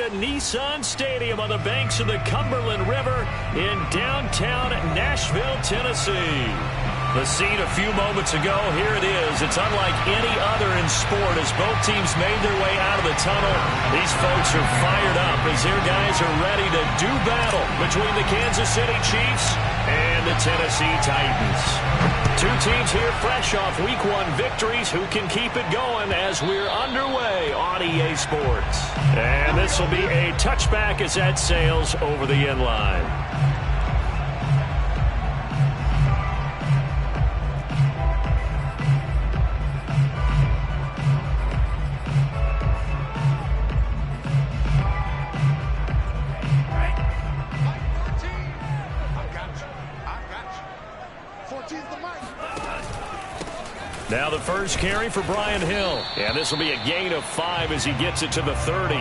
to Nissan Stadium on the banks of the Cumberland River in downtown Nashville, Tennessee. The scene a few moments ago, here it is. It's unlike any other in sport as both teams made their way out of the tunnel. These folks are fired up as their guys are ready to do battle between the Kansas City Chiefs and the Tennessee Titans. Two teams here fresh off Week 1 victories who can keep it going as we're underway on EA Sports. And this will be a touchback as that sails over the end line. Now the first carry for Brian Hill. And this will be a gain of 5 as he gets it to the 30.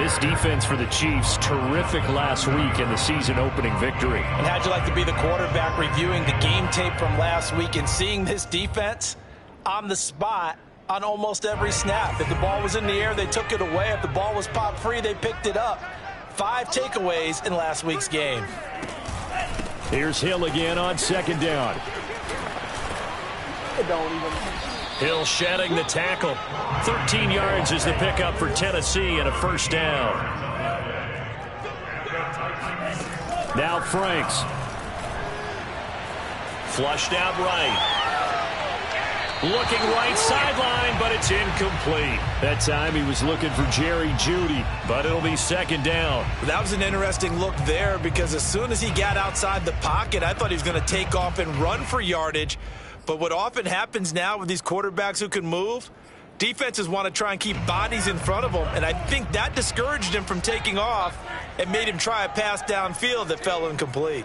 This defense for the Chiefs, terrific last week in the season opening victory. And how'd you like to be the quarterback reviewing the game tape from last week and seeing this defense on the spot on almost every snap? If the ball was in the air, they took it away. If the ball was popped free, they picked it up. 5 takeaways in last week's game. Here's Hill again on second down. Hill shedding the tackle. 13 yards is the pickup for Tennessee and a first down. Now Franks. Flushed out right. Looking right sideline, but it's incomplete. That time he was looking for Jerry Jeudy, but it'll be second down. That was an interesting look there because as soon as he got outside the pocket, I thought he was going to take off and run for yardage. But what often happens now with these quarterbacks who can move, defenses want to try and keep bodies in front of them, and I think that discouraged him from taking off and made him try a pass downfield that fell incomplete.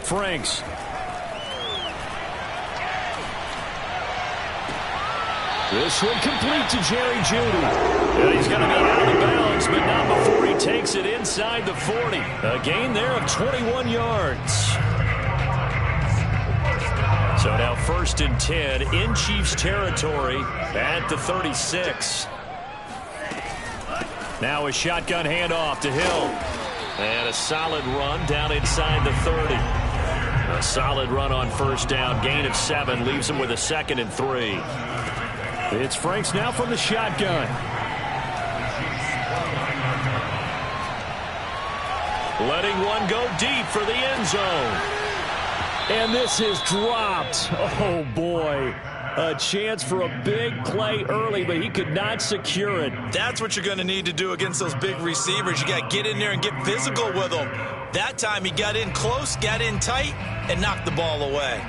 Franks. This one complete to Jerry Jeudy. And he's going to be out of bounds, but not before he takes it inside the 40. A gain there of 21 yards. So now 1st and 10 in Chiefs territory at the 36. Now a shotgun handoff to Hill. And a solid run down inside the 30. A solid run on first down. Gain of 7 leaves him with a 2nd and 3. It's Franks now from the shotgun. Letting one go deep for the end zone. And this is dropped. Oh, boy. A chance for a big play early, but he could not secure it. That's what you're going to need to do against those big receivers. You got to get in there and get physical with them. That time he got in close, got in tight, and knocked the ball away.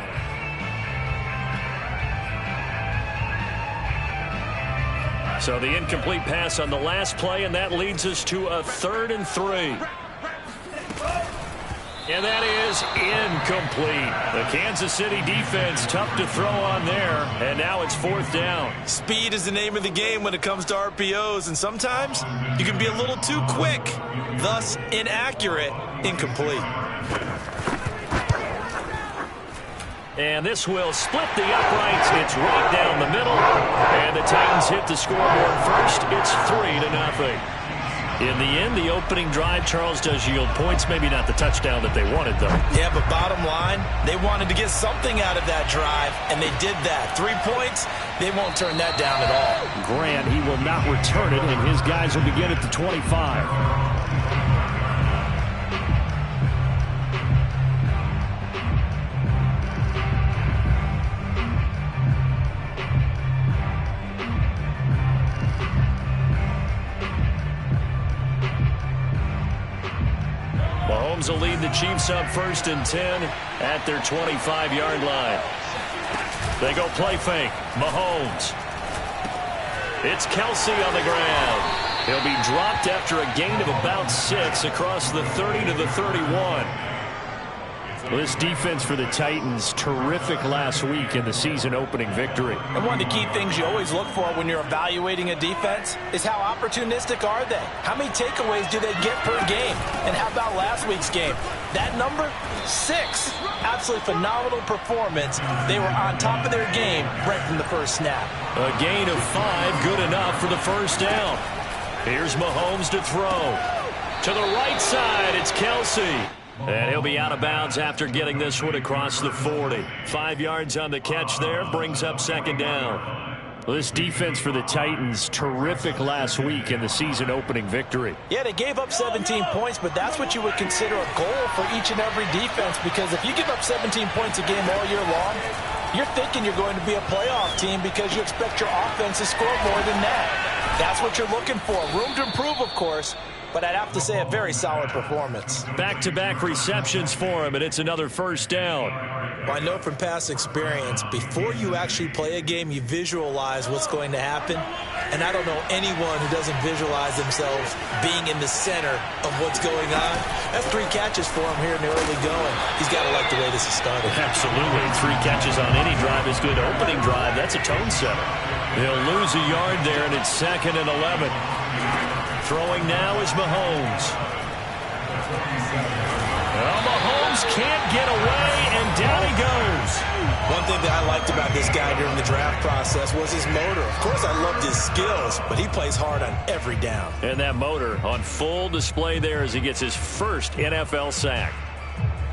So the incomplete pass on the last play, and that leads us to a 3rd and 3. And that is incomplete. The Kansas City defense tough to throw on there, and now it's 4th down. Speed is the name of the game when it comes to RPOs, and sometimes you can be a little too quick, thus inaccurate, incomplete. And this will split the uprights. It's right down the middle, and the Titans hit the scoreboard first. It's 3-0. In the end, the opening drive, Charles, does yield points. Maybe not the touchdown that they wanted, though. Yeah, but bottom line, they wanted to get something out of that drive, and they did that. 3 points, they won't turn that down at all. Grant, he will not return it, and his guys will begin at the 25. Mahomes will lead the Chiefs up 1st and 10 at their 25-yard line. They go play fake. Mahomes. It's Kelsey on the ground. He'll be dropped after a gain of about 6 across the 30 to the 31. Well, this defense for the Titans, terrific last week in the season-opening victory. And one of the key things you always look for when you're evaluating a defense is how opportunistic are they? How many takeaways do they get per game? And how about last week's game? That number, 6. Absolutely phenomenal performance. They were on top of their game right from the first snap. A gain of 5, good enough for the first down. Here's Mahomes to throw. To the right side, it's Kelsey. And he'll be out of bounds after getting this one across the 40. 5 yards on the catch there, brings up second down. Well, this defense for the Titans, terrific last week in the season-opening victory. Yeah, they gave up 17 points, but that's what you would consider a goal for each and every defense, because if you give up 17 points a game all year long, you're thinking you're going to be a playoff team because you expect your offense to score more than that. That's what you're looking for. Room to improve, of course, but I'd have to say a very solid performance. Back-to-back receptions for him, and it's another first down. Well, I know from past experience, before you actually play a game, you visualize what's going to happen. And I don't know anyone who doesn't visualize themselves being in the center of what's going on. That's 3 catches for him here in the early going. He's got to like the way this is started. Absolutely. 3 catches on any drive is good. Opening drive, that's a tone setter. They'll lose a yard there, and it's 2nd and 11. Throwing now is Mahomes. Well, Mahomes can't get away, and down he goes. One thing that I liked about this guy during the draft process was his motor. Of course, I loved his skills, but he plays hard on every down. And that motor on full display there as he gets his first NFL sack.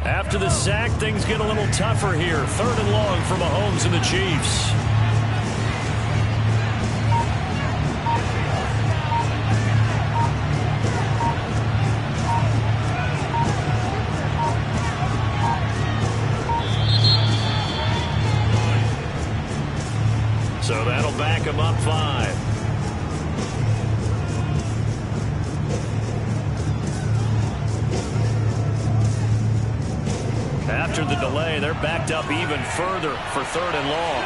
After the sack, things get a little tougher here. 3rd and long for Mahomes and the Chiefs. So that'll back him up 5. After the delay, they're backed up even further for 3rd and long.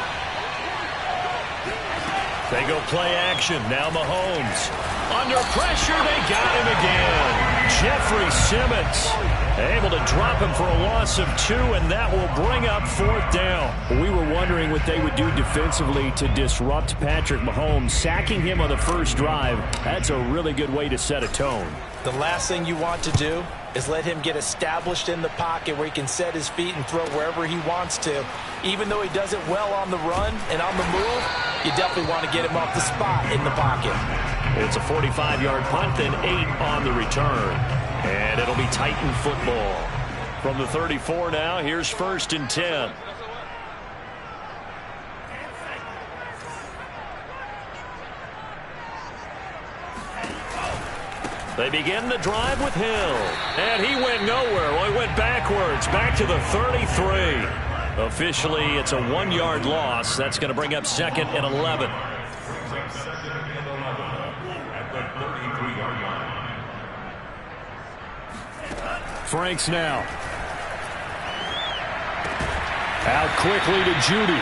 They go play action. Now Mahomes. Under pressure, they got him again. Jeffrey Simmons able to drop him for a loss of 2, and that will bring up 4th down. We were wondering what they would do defensively to disrupt Patrick Mahomes. Sacking him on the first drive, that's a really good way to set a tone. The last thing you want to do is let him get established in the pocket where he can set his feet and throw wherever he wants to. Even though he does it well on the run and on the move, you definitely want to get him off the spot in the pocket. It's a 45-yard punt, then 8 on the return. And it'll be Titan football. From the 34 now, here's 1st and 10. They begin the drive with Hill. And he went nowhere. Well, he went backwards, back to the 33. Officially, it's a 1-yard loss. That's going to bring up 2nd and 11. Franks now. Out quickly to Judy.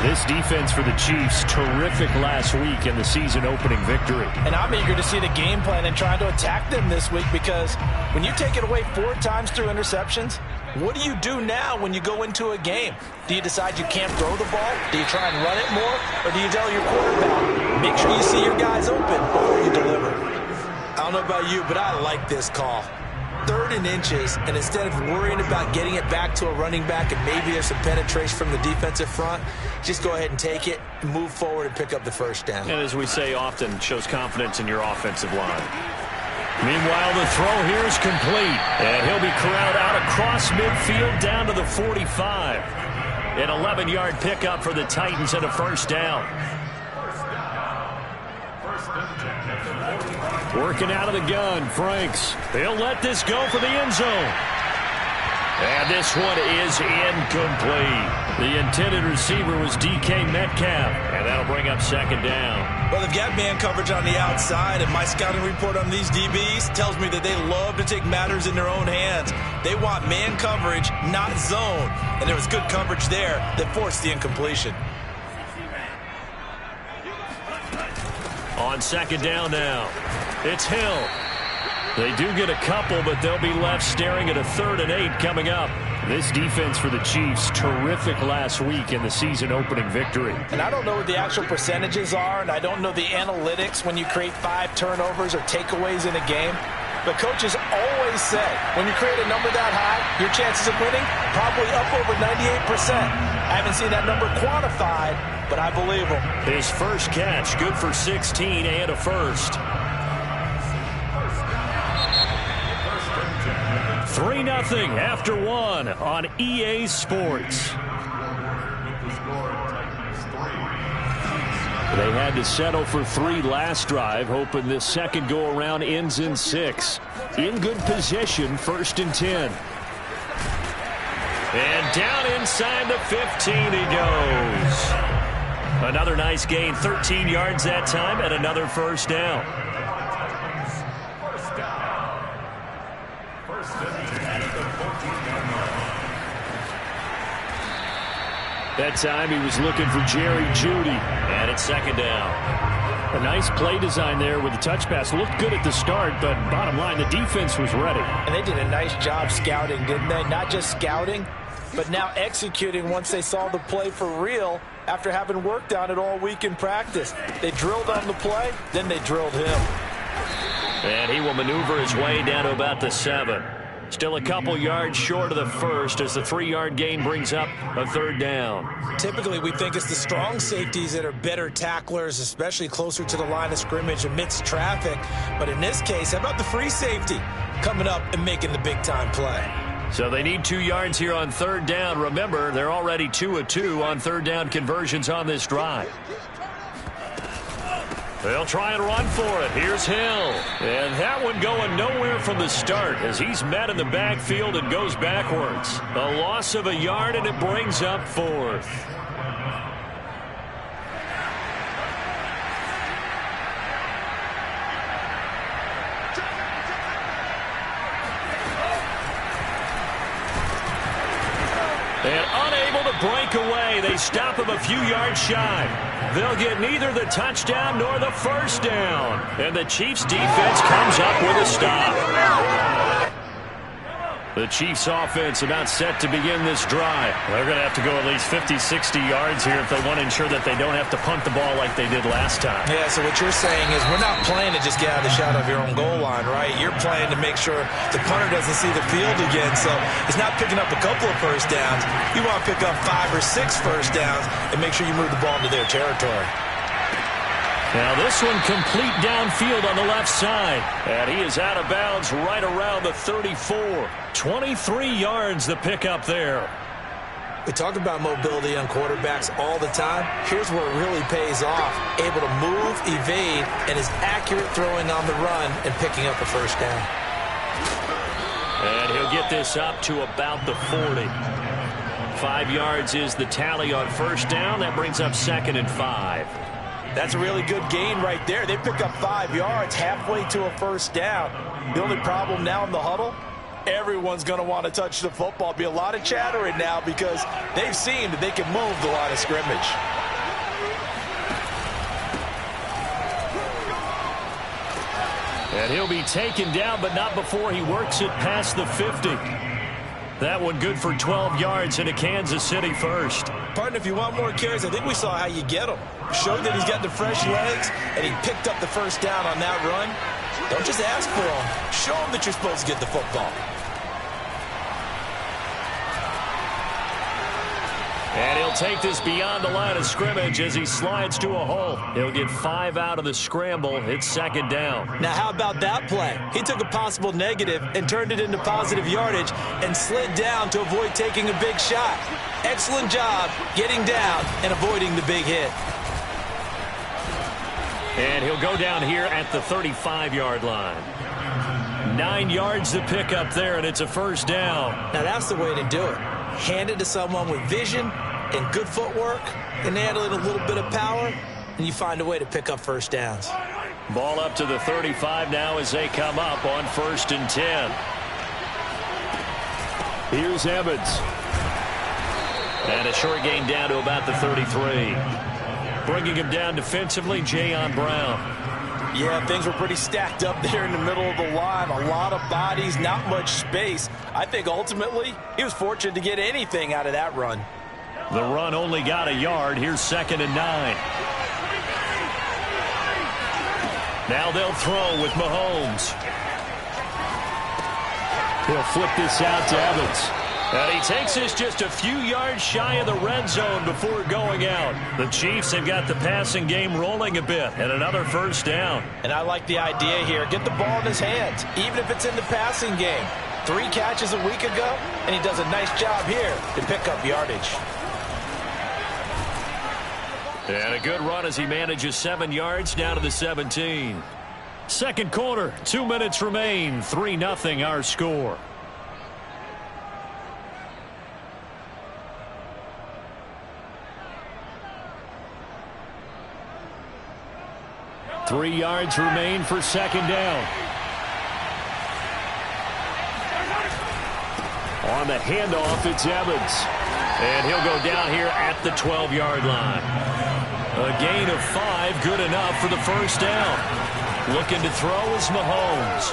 This defense for the Chiefs, terrific last week in the season-opening victory. And I'm eager to see the game plan and trying to attack them this week, because when you take it away 4 times through interceptions, what do you do now when you go into a game? Do you decide you can't throw the ball? Do you try and run it more? Or do you tell your quarterback, make sure you see your guys open before you deliver? I don't know about you, but I like this call. 3rd and inches, and instead of worrying about getting it back to a running back and maybe there's some penetration from the defensive front, just go ahead and take it, move forward, and pick up the 1st down. And as we say often, shows confidence in your offensive line. Meanwhile, the throw here is complete, and he'll be corralled out across midfield down to the 45. An 11-yard pickup for the Titans and a 1st down. Working out of the gun, Franks. They'll let this go for the end zone. And this one is incomplete. The intended receiver was DK Metcalf, and that'll bring up 2nd down. Well, they've got man coverage on the outside, and my scouting report on these DBs tells me that they love to take matters in their own hands. They want man coverage, not zone. And there was good coverage there that forced the incompletion. On 2nd down now, it's Hill. They do get a couple, but they'll be left staring at a 3rd and 8 coming up. This defense for the Chiefs, terrific last week in the season-opening victory. And I don't know what the actual percentages are, and I don't know the analytics when you create 5 turnovers or takeaways in a game. But coaches always say, when you create a number that high, your chances of winning probably up over 98%. I haven't seen that number quantified, but I believe him. His first catch, good for 16 and a first. 3-0 after one on EA Sports. They had to settle for 3 last drive, hoping this second go-around ends in 6. In good position, 1st and 10. And down inside the 15 he goes. Another nice gain, 13 yards that time, and another first down. That time he was looking for Jerry Jeudy. And it's second down. A nice play design there with the touch pass. Looked good at the start, but bottom line, the defense was ready. And they did a nice job scouting, didn't they? Not just scouting, but now executing once they saw the play for real after having worked on it all week in practice. They drilled on the play, then they drilled him. And he will maneuver his way down to about the 7. Still a couple yards short of the first as the 3-yard gain brings up a third down. Typically, we think it's the strong safeties that are better tacklers, especially closer to the line of scrimmage amidst traffic. But in this case, how about the free safety coming up and making the big-time play? So they need 2 yards here on third down. Remember, they're already 2 of 2 on third down conversions on this drive. They'll try and run for it. Here's Hill. And that one going nowhere from the start as he's met in the backfield and goes backwards. A loss of a yard, and it brings up 4th. And unable to break away, they stop him a few yards shy. They'll get neither the touchdown nor the first down. And the Chiefs defense comes up with a stop. The Chiefs offense about set to begin this drive. They're going to have to go at least 50, 60 yards here if they want to ensure that they don't have to punt the ball like they did last time. Yeah, so what you're saying is we're not playing to just get out of the shadow of your own goal line, right? You're playing to make sure the punter doesn't see the field again. So it's not picking up a couple of first downs. You want to pick up 5 or 6 first downs and make sure you move the ball into their territory. Now this one complete downfield on the left side. And he is out of bounds right around the 34. 23 yards the pickup there. We talk about mobility on quarterbacks all the time. Here's where it really pays off. Able to move, evade, and is accurate throwing on the run and picking up a first down. And he'll get this up to about the 40. 5 yards is the tally on first down. That brings up 2nd and 5. That's a really good gain right there. They pick up 5 yards halfway to a first down. The only problem now in the huddle, everyone's going to want to touch the football. Be a lot of chattering now because they've seen that they can move the line of scrimmage. And he'll be taken down, but not before he works it past the 50. That one good for 12 yards and a Kansas City first. Partner, if you want more carries, I think we saw how you get them. Showed that he's got the fresh legs, and he picked up the first down on that run. Don't just ask for them. Show them that you're supposed to get the football. And he'll take this beyond the line of scrimmage as he slides to a hole. He'll get 5 out of the scramble. It's 2nd down. Now, how about that play? He took a possible negative and turned it into positive yardage and slid down to avoid taking a big shot. Excellent job getting down and avoiding the big hit. And he'll go down here at the 35-yard line. 9 yards to pick up there, and it's a first down. Now, that's the way to do it. Hand it to someone with vision and good footwork, and add a little bit of power, and you find a way to pick up first downs. Ball up to the 35 now as they come up on 1st and 10. Here's Evans. And a short gain down to about the 33. Bringing him down defensively, Jayon Brown. Yeah, things were pretty stacked up there in the middle of the line. A lot of bodies, not much space. I think ultimately he was fortunate to get anything out of that run. The run only got a yard. Here's 2nd and 9. Now they'll throw with Mahomes. He'll flip this out to Evans. And he takes this just a few yards shy of the red zone before going out. The Chiefs have got the passing game rolling a bit, and another first down. And I like the idea here. Get the ball in his hands, even if it's in the passing game. 3 catches a week ago, and he does a nice job here to pick up yardage. And a good run as he manages 7 yards down to the 17. Second quarter, 2 minutes remain. 3-0 our score. Three yards remain for second down. On the handoff, it's Evans. And he'll go down here at the 12-yard line. A gain of 5, good enough for the first down. Looking to throw is Mahomes.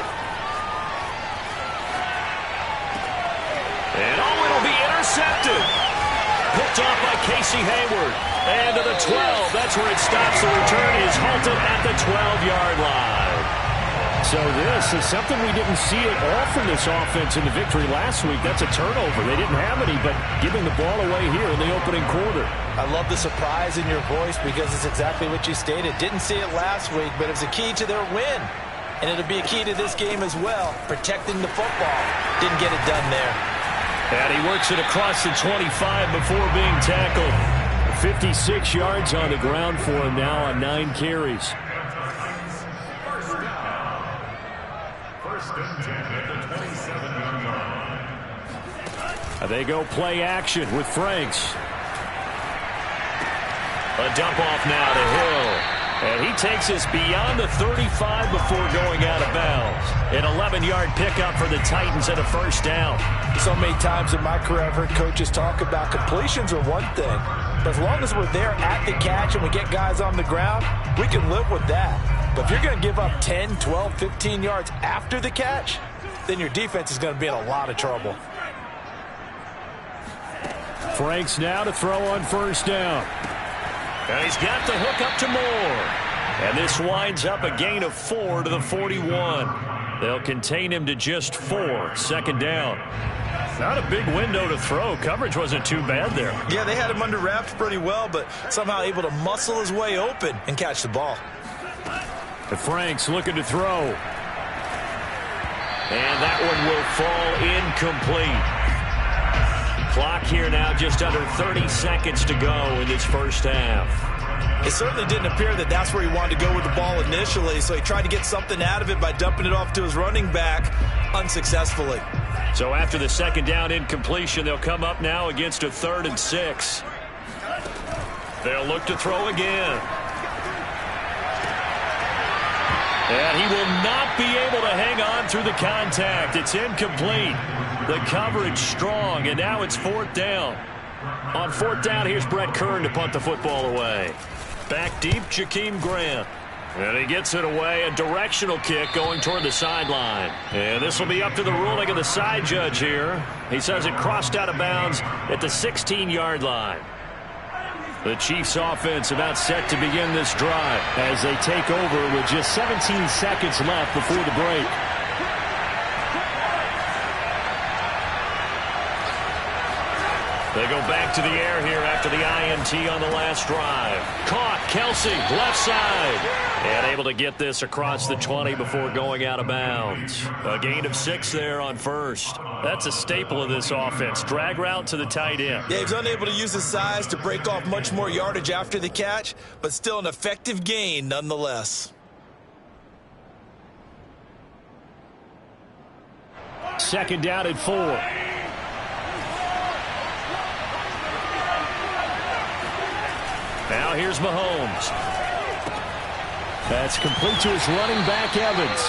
And it'll be intercepted. Picked off by Casey Hayward. And to the 12, that's where it stops. The return is halted at the 12-yard line. So this is something we didn't see at all from this offense in the victory last week. That's a turnover. They didn't have any, but giving the ball away here in the opening quarter. I love the surprise in your voice because it's exactly what you stated. Didn't see it last week, but it was a key to their win. And it'll be a key to this game as well, protecting the football. Didn't get it done there. And he works it across the 25 before being tackled. 56 yards on the ground for him now on 9 carries. They go play action with Franks. A dump off now to Hill. And he takes us beyond the 35 before going out of bounds. An 11-yard pickup for the Titans at a first down. So many times in my career I've heard coaches talk about completions are one thing. But as long as we're there at the catch and we get guys on the ground, we can live with that. But if you're going to give up 10, 12, 15 yards after the catch, then your defense is going to be in a lot of trouble. Franks now to throw on first down. And he's got the hook up to Moore. And this winds up a gain of 4 to the 41. They'll contain him to just 4. Second down. Not a big window to throw. Coverage wasn't too bad there. Yeah, they had him under wraps pretty well, but somehow able to muscle his way open and catch the ball. The Franks looking to throw. And that one will fall incomplete. Clock here now just under 30 seconds to go in this first half. It certainly didn't appear that that's where he wanted to go with the ball initially, so he tried to get something out of it by dumping it off to his running back unsuccessfully. So after the second down incompletion, they'll come up now against a 3rd and 6. They'll look to throw again. And he will not be able to hang on through the contact. It's incomplete. The coverage strong, and now it's 4th down. On 4th down, here's Brett Kern to punt the football away. Back deep, Jakeem Grant. And he gets it away, a directional kick going toward the sideline. And this will be up to the ruling of the side judge here. He says it crossed out of bounds at the 16-yard line. The Chiefs offense about set to begin this drive as they take over with just 17 seconds left before the break. They go back to the air here after the INT on the last drive. Caught, Kelsey, left side. And able to get this across the 20 before going out of bounds. A gain of 6 there on first. That's a staple of this offense. Drag route to the tight end. Yeah, he was unable to use his size to break off much more yardage after the catch, but still an effective gain nonetheless. Second down at 4. Now here's Mahomes. That's complete to his running back, Evans.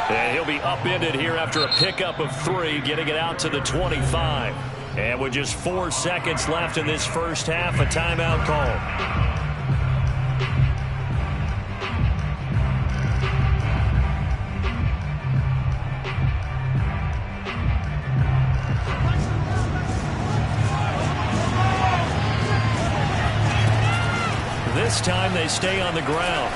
And he'll be upended here after a pickup of 3, getting it out to the 25. And with just 4 seconds left in this first half, a timeout call. This time they stay on the ground.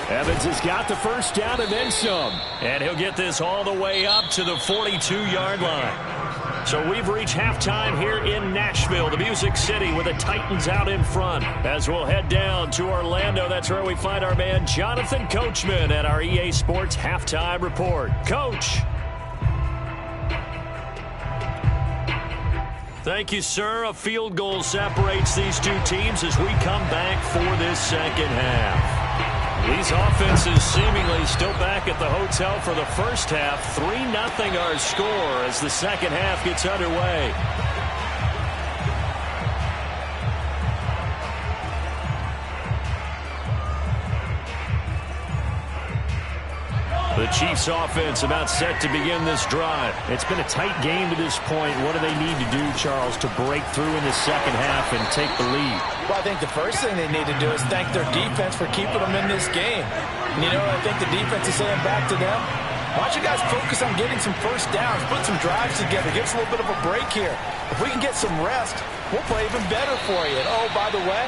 Evans has got the first down and then some. And he'll get this all the way up to the 42-yard line. So we've reached halftime here in Nashville, the Music City, with the Titans out in front. As we'll head down to Orlando, that's where we find our man Jonathan Coachman at our EA Sports Halftime Report. Coach. Thank you, sir. A field goal separates these two teams as we come back for this second half. These offenses seemingly still back at the hotel for the first half. 3-0 our score as the second half gets underway. The Chiefs offense about set to begin this drive. It's been a tight game to this point. What do they need to do, Charles, to break through in the second half and take the lead? Well, I think the first thing they need to do is thank their defense for keeping them in this game. And you know what I think the defense is saying back to them? Why don't you guys focus on getting some first downs, put some drives together, give us a little bit of a break here. If we can get some rest, we'll play even better for you. And oh, by the way,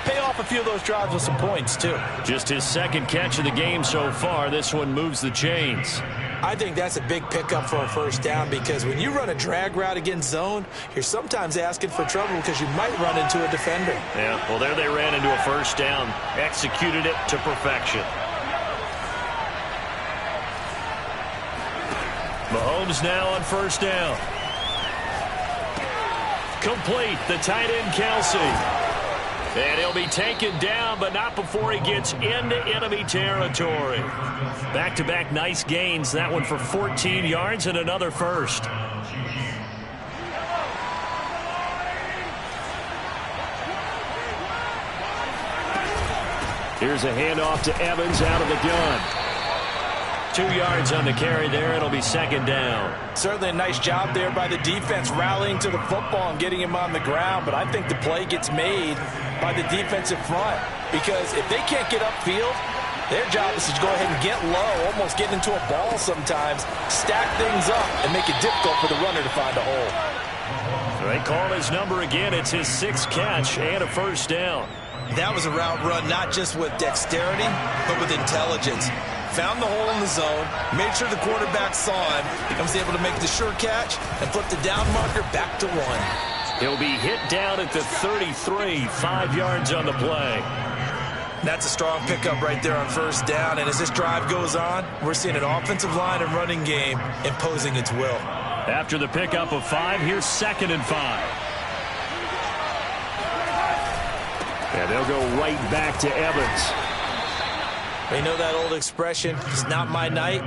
pay off a few of those drives with some points, too. Just his second catch of the game so far. This one moves the chains. I think that's a big pickup for a first down because when you run a drag route against zone, you're sometimes asking for trouble because you might run into a defender. Yeah, well, there they ran into a first down. Executed it to perfection. Mahomes now on first down. Complete. The tight end, Kelsey. And he'll be taken down, but not before he gets into enemy territory. Back-to-back nice gains. That one for 14 yards and another first. Here's a handoff to Evans out of the gun. 2 yards on the carry there. It'll be second down. Certainly a nice job there by the defense rallying to the football and getting him on the ground, but I think the play gets made by the defensive front because if they can't get upfield, their job is to go ahead and get low, almost get into a ball sometimes, stack things up, and make it difficult for the runner to find a hole. They call his number again. It's his 6th catch and a first down. That was a route run not just with dexterity, but with intelligence. Found the hole in the zone, made sure the quarterback saw him, and was able to make the sure catch and flip the down marker back to 1. He'll be hit down at the 33, 5 yards on the play. That's a strong pickup right there on first down, and as this drive goes on, we're seeing an offensive line and running game imposing its will. After the pickup of 5, here's 2nd and 5. And they'll go right back to Evans. You know that old expression, it's not my night?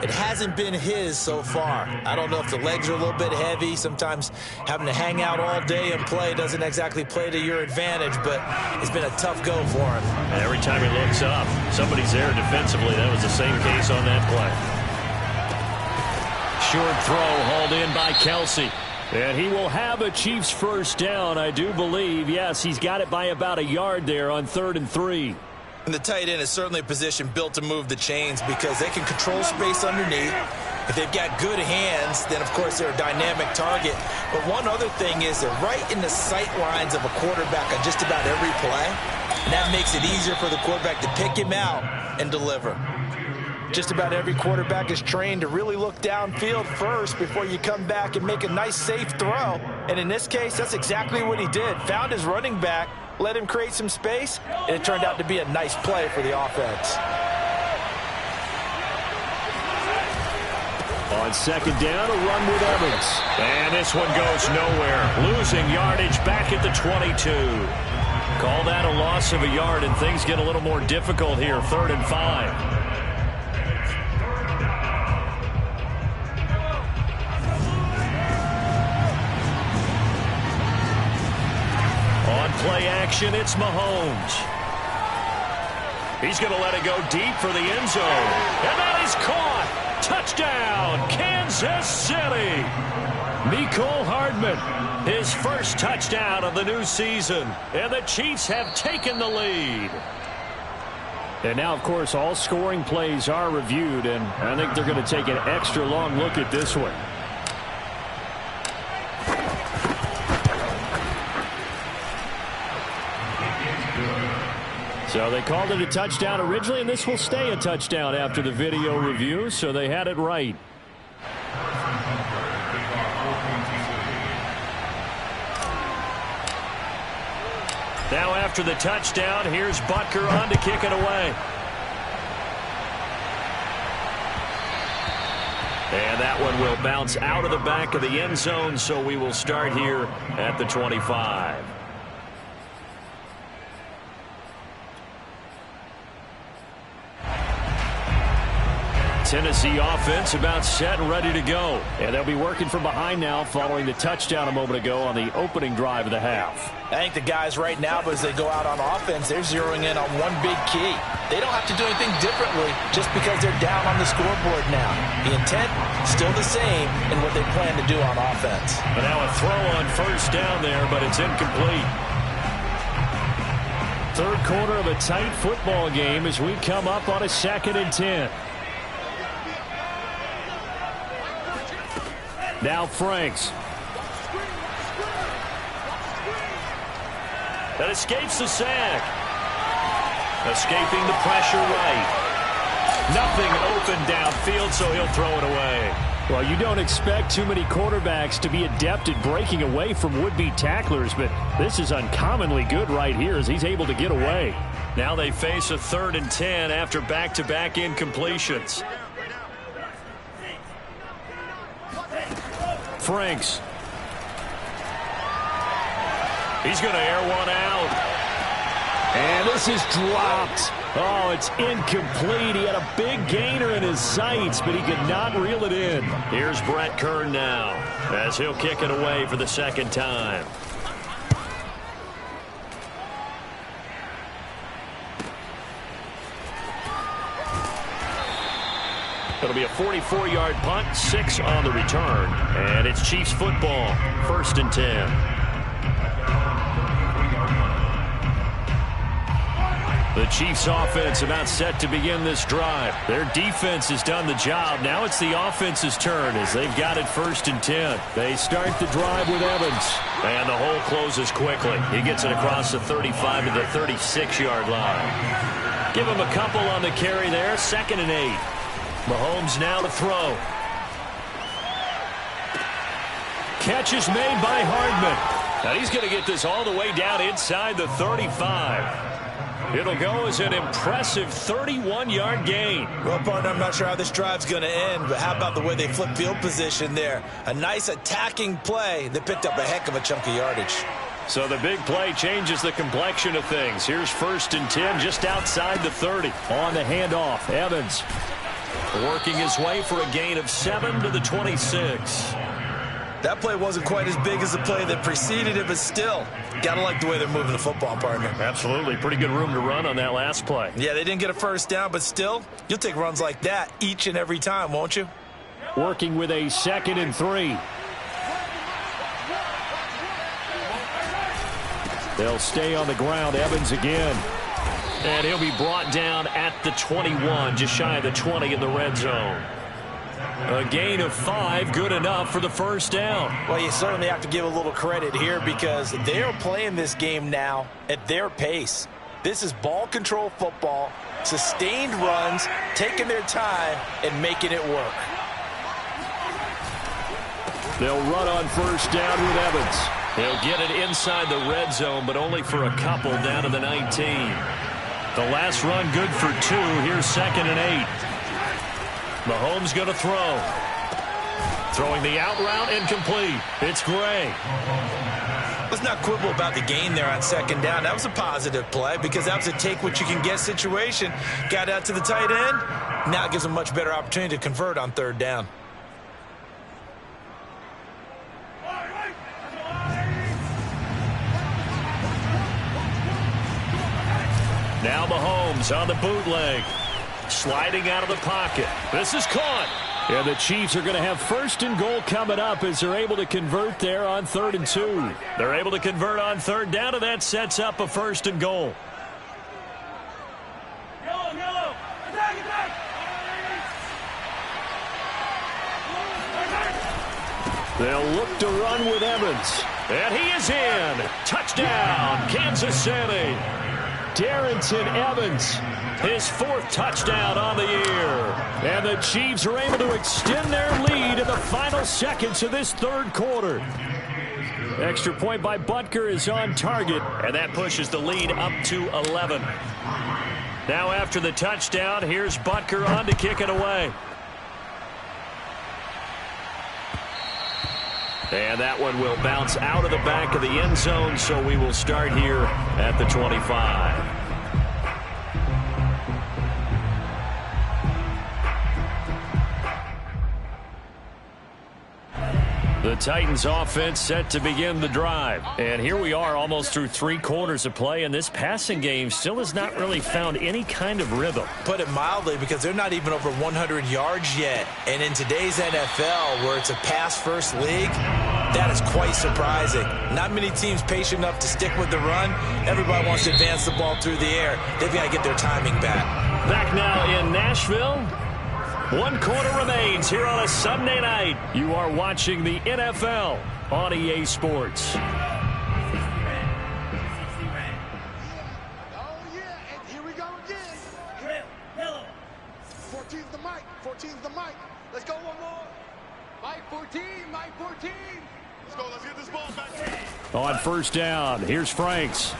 It hasn't been his so far. I don't know if the legs are a little bit heavy. Sometimes having to hang out all day and play doesn't exactly play to your advantage, but it's been a tough go for him. And every time he looks up, somebody's there defensively. That was the same case on that play. Short throw hauled in by Kelsey. And he will have a Chiefs first down, I do believe. Yes, he's got it by about a yard there on 3rd and 3. And the tight end is certainly a position built to move the chains because they can control space underneath. If they've got good hands, then, of course, they're a dynamic target. But one other thing is they're right in the sight lines of a quarterback on just about every play. And that makes it easier for the quarterback to pick him out and deliver. Just about every quarterback is trained to really look downfield first before you come back and make a nice, safe throw. And in this case, that's exactly what he did. Found his running back, let him create some space, and it turned out to be a nice play for the offense. On 2nd down, a run with Evans. And this one goes nowhere. Losing yardage back at the 22. Call that a loss of a yard, and things get a little more difficult here. 3rd and 5. On play action, it's Mahomes. He's going to let it go deep for the end zone. And that is caught. Touchdown, Kansas City. Mecole Hardman, his first touchdown of the new season. And the Chiefs have taken the lead. And now, of course, all scoring plays are reviewed, and I think they're going to take an extra long look at this one. So they called it a touchdown originally, and this will stay a touchdown after the video review, so they had it right. Now after the touchdown, here's Butker on to kick it away. And that one will bounce out of the back of the end zone, so we will start here at the 25. Tennessee offense about set and ready to go. And they'll be working from behind now following the touchdown a moment ago on the opening drive of the half. I think the guys right now, as they go out on offense, they're zeroing in on one big key. They don't have to do anything differently just because they're down on the scoreboard now. The intent, still the same in what they plan to do on offense. But now a throw on first down there, but it's incomplete. Third quarter of a tight football game as we come up on a 2nd and 10. Now Franks. That escapes the sack. Escaping the pressure right. Nothing open downfield, so he'll throw it away. Well, you don't expect too many quarterbacks to be adept at breaking away from would-be tacklers, but this is uncommonly good right here as he's able to get away. Now they face a 3rd and 10 after back-to-back incompletions. Franks. He's going to air one out. And this is dropped. Oh, it's incomplete. He had a big gainer in his sights, but he could not reel it in. Here's Brett Kern now as he'll kick it away for the 2nd time. It'll be a 44-yard punt, 6 on the return. And it's Chiefs football, 1st and 10. The Chiefs offense about set to begin this drive. Their defense has done the job. Now it's the offense's turn as they've got it 1st and 10. They start the drive with Evans. And the hole closes quickly. He gets it across the 35 to the 36-yard line. Give him a couple on the carry there, 2nd and 8. Mahomes now to throw. Catch is made by Hardman. Now he's going to get this all the way down inside the 35. It'll go as an impressive 31-yard gain. Well, partner, I'm not sure how this drive's going to end, but how about the way they flip field position there? A nice attacking play. They picked up a heck of a chunk of yardage. So the big play changes the complexion of things. Here's 1st and 10 just outside the 30. On the handoff, Evans working his way for a gain of 7 to the 26. That play wasn't quite as big as the play that preceded it, but still, gotta like the way they're moving the football, partner. Absolutely. Pretty good room to run on that last play. Yeah, they didn't get a first down, but still, you'll take runs like that each and every time, won't you? Working with a 2nd and 3. They'll stay on the ground. Evans again. And he'll be brought down at the 21, just shy of the 20 in the red zone. A gain of 5, good enough for the 1st down. Well, you certainly have to give a little credit here because they're playing this game now at their pace. This is ball control football, sustained runs, taking their time and making it work. They'll run on 1st down with Evans. He'll get it inside the red zone, but only for a couple down to the 19. The last run good for 2. Here's 2nd and 8. Mahomes going to throw. Throwing the out route, incomplete. It's Gray. Let's not quibble about the gain there on 2nd down. That was a positive play because that was a take-what-you-can-get situation. Got out to the tight end. Now it gives them a much better opportunity to convert on 3rd down. Now Mahomes on the bootleg. Sliding out of the pocket. This is caught. And the Chiefs are going to have 1st and goal coming up as they're able to convert there on 3rd and 2. They're able to convert on 3rd down, and that sets up a 1st and goal. They'll look to run with Evans. And he is in. Touchdown, Kansas City. Darrington Evans, his 4th touchdown on the year. And the Chiefs are able to extend their lead in the final seconds of this 3rd quarter. Extra point by Butker is on target, and that pushes the lead up to 11. Now after the touchdown, here's Butker on to kick it away. And that one will bounce out of the back of the end zone, so we will start here at the 25. The Titans offense set to begin the drive. And here we are almost through 3 quarters of play, and this passing game still has not really found any kind of rhythm. Put it mildly, because they're not even over 100 yards yet. And in today's NFL, where it's a pass-first league, that is quite surprising. Not many teams patient enough to stick with the run. Everybody wants to advance the ball through the air. They've got to get their timing back. Back now in Nashville. 1 quarter remains here on a Sunday night. You are watching the NFL on EA Sports. Oh, yeah, and here we go again. 14's the mic, 14's the mic. Let's go one more. Mike 14, Mike 14. Let's go, let's get this ball back. On 1st down, here's Franks.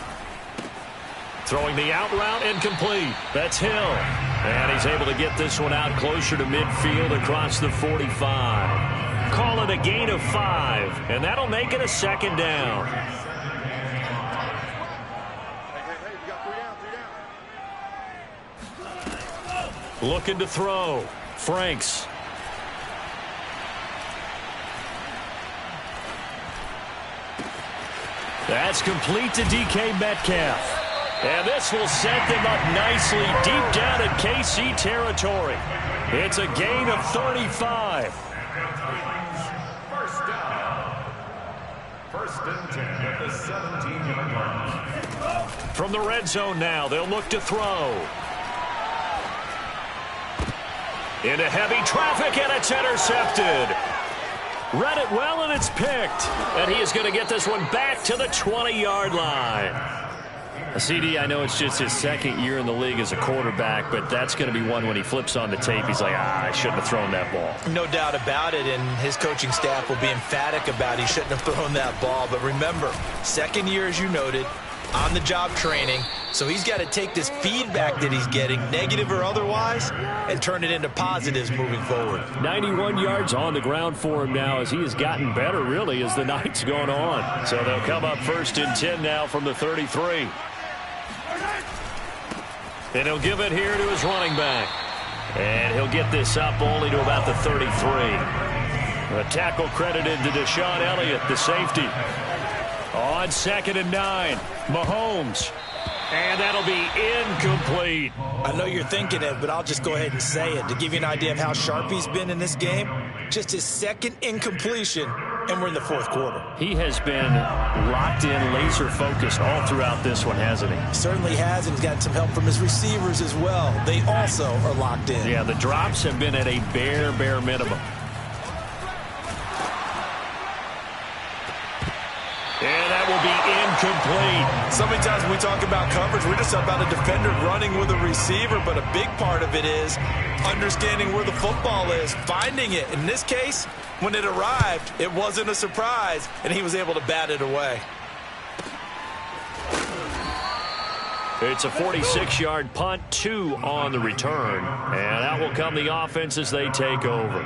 Throwing the out route, incomplete. That's Hill. And he's able to get this one out closer to midfield across the 45. Call it a gain of 5, and that'll make it a 2nd down. Hey, we got 3 down. Looking to throw. Franks. That's complete to DK Metcalf. And this will set them up nicely deep down in KC territory. It's a gain of 35. 1st down. 1st and 10 at the 17-yard line. From the red zone now, they'll look to throw. Into heavy traffic, and it's intercepted. Read it well, and it's picked. And he is going to get this one back to the 20-yard line. CD, I know it's just his 2nd year in the league as a quarterback, but that's going to be one when he flips on the tape. He's like, I shouldn't have thrown that ball. No doubt about it, and his coaching staff will be emphatic about he shouldn't have thrown that ball. But remember, 2nd year, as you noted, on-the-job training. So he's got to take this feedback that he's getting, negative or otherwise, and turn it into positives moving forward. 91 yards on the ground for him now as he has gotten better, really, as the night's gone on. So they'll come up 1st and 10 now from the 33. And he'll give it here to his running back. And he'll get this up only to about the 33. A tackle credited to Deshaun Elliott, the safety. On 2nd and 9, Mahomes. And that'll be incomplete. I know you're thinking it, but I'll just go ahead and say it. To give you an idea of how sharp he's been in this game, just his 2nd incompletion, and we're in the 4th quarter. He has been locked in, laser-focused all throughout this one, hasn't he? Certainly has, and he's gotten some help from his receivers as well. They also are locked in. Yeah, the drops have been at a bare minimum. And that will be incomplete. So many times when we talk about coverage, we're just about a defender running with a receiver, but a big part of it is understanding where the football is, finding it. In this case, when it arrived, it wasn't a surprise, and he was able to bat it away. It's a 46-yard punt, 2 on the return. And out will come the offense as they take over.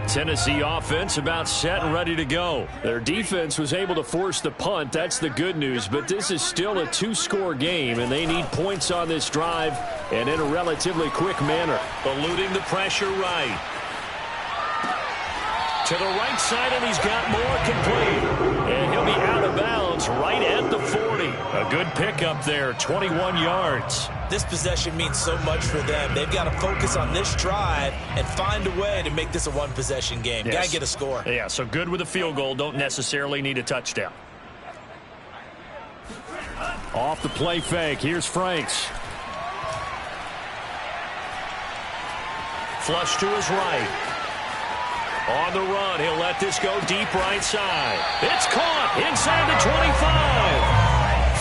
Tennessee offense about set and ready to go. Their defense was able to force the punt. That's the good news. But this is still a 2-score game, and they need points on this drive and in a relatively quick manner. Eluding the pressure right. To the right side, and he's got more complete. And he'll be out of bounds right at the 40. A good pickup there, 21 yards. This possession means so much for them. They've got to focus on this drive and find a way to make this a one-possession game. Yes. Got to get a score. Yeah, so good with a field goal. Don't necessarily need a touchdown. Off the play fake. Here's Franks. Flush to his right. On the run, he'll let this go deep right side. It's caught inside the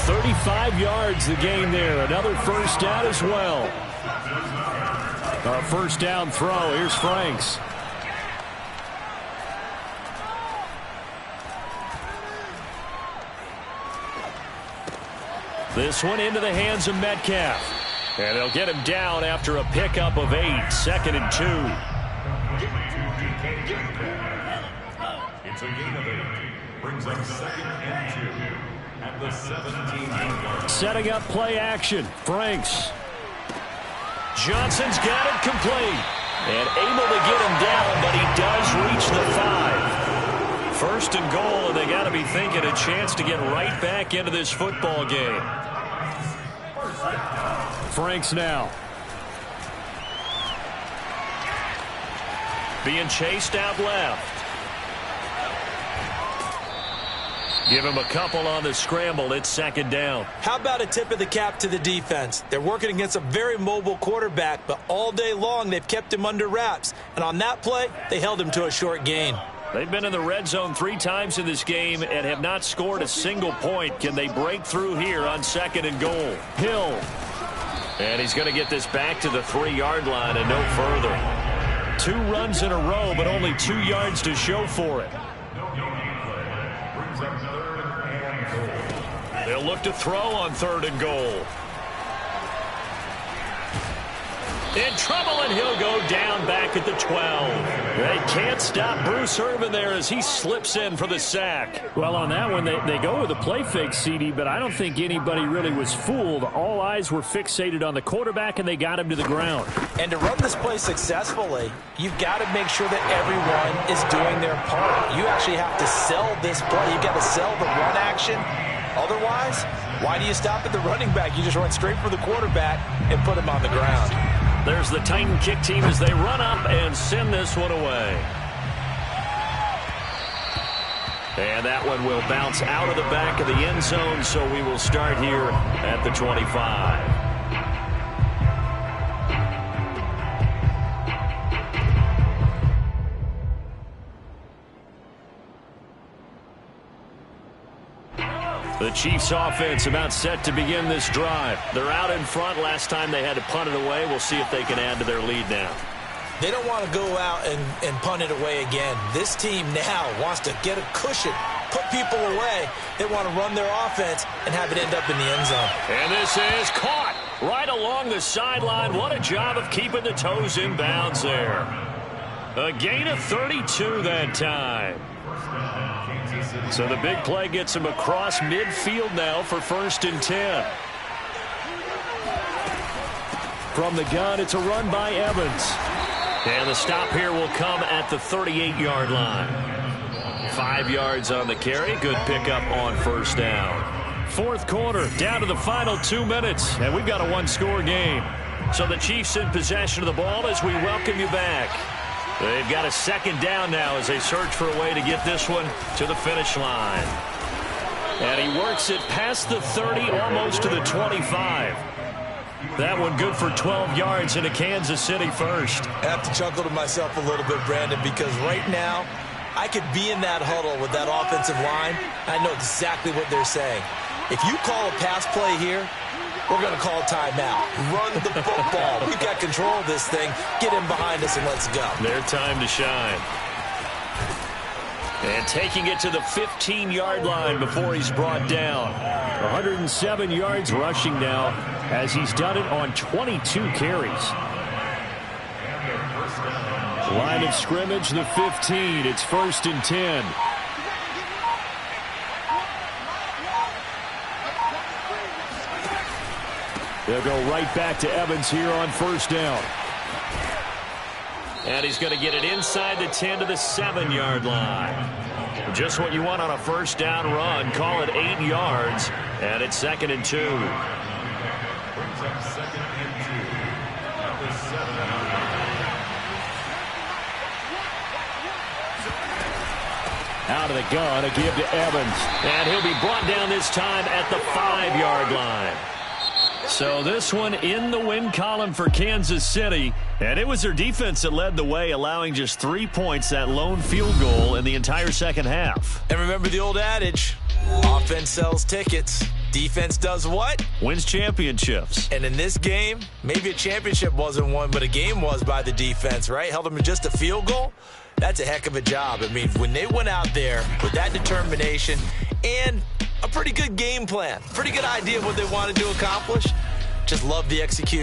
25. 35 yards the gain there. Another first down as well. A first down throw. Here's Franks. This one into the hands of Metcalf. And they'll get him down after a pickup of 8. 2nd and 2. It's a gain of 8. Brings up 2nd and 2 at the 17-yard line. Setting up play action. Franks. Johnson's got it complete. And able to get him down, but he does reach the 5. First and goal, and they got to be thinking a chance to get right back into this football game. Franks now. Being chased out left. Give him a couple on the scramble. It's 2nd down. How about a tip of the cap to the defense? They're working against a very mobile quarterback, but all day long they've kept him under wraps. And on that play, they held him to a short gain. They've been in the red zone 3 times in this game and have not scored a single point. Can they break through here on 2nd and goal? Hill. And he's going to get this back to the 3-yard line and no further. 2 runs in a row, but only 2 yards to show for it. They'll look to throw on 3rd and goal. In trouble, and he'll go down back at the 12. They can't stop Bruce Irvin there as he slips in for the sack. Well, on that one, they go with a play fake, CD, but I don't think anybody really was fooled. All eyes were fixated on the quarterback, and they got him to the ground. And to run this play successfully, you've got to make sure that everyone is doing their part. You actually have to sell this play. You've got to sell the run action. Otherwise, why do you stop at the running back? You just run straight for the quarterback and put him on the ground. There's the Titan kick team as they run up and send this one away. And that one will bounce out of the back of the end zone, so we will start here at the 25. The Chiefs offense about set to begin this drive. They're out in front. Last time they had to punt it away. We'll see if they can add to their lead now. They don't want to go out and punt it away again. This team now wants to get a cushion, put people away. They want to run their offense and have it end up in the end zone. And this is caught right along the sideline. What a job of keeping the toes in bounds there. A gain of 32 that time. So the big play gets him across midfield now for 1st and 10. From the gun, it's a run by Evans. And the stop here will come at the 38-yard line. 5 yards on the carry. Good pickup on 1st down. 4th quarter, down to the final 2 minutes. And we've got a 1-score game. So the Chiefs in possession of the ball as we welcome you back. They've got a 2nd down now as they search for a way to get this one to the finish line. And he works it past the 30, almost to the 25. That one good for 12 yards into Kansas City first. I have to chuckle to myself a little bit, Brandon, because right now I could be in that huddle with that offensive line. I know exactly what they're saying. If you call a pass play here, we're going to call a timeout. Run the football. We've got control of this thing. Get in behind us and let's go. Their time to shine. And taking it to the 15-yard line before he's brought down. 107 yards rushing now as he's done it on 22 carries. Line of scrimmage, the 15. It's 1st and 10. They'll go right back to Evans here on 1st down. And he's going to get it inside the 10 to the 7-yard line. Just what you want on a 1st down run. Call it 8 yards. And it's 2nd and 2. Brings up 2nd and 2 at the 7. Out of the gun, a give to Evans. And he'll be brought down this time at the 5-yard line. So this one in the win column for Kansas City. And it was their defense that led the way, allowing just 3 points, that lone field goal in the entire second half. And remember the old adage, offense sells tickets. Defense does what? Wins championships. And in this game, maybe a championship wasn't won, but a game was by the defense, right? Held them to just a field goal. That's a heck of a job. I mean, when they went out there with that determination and a pretty good game plan, pretty good idea of what they wanted to accomplish, just love the execution.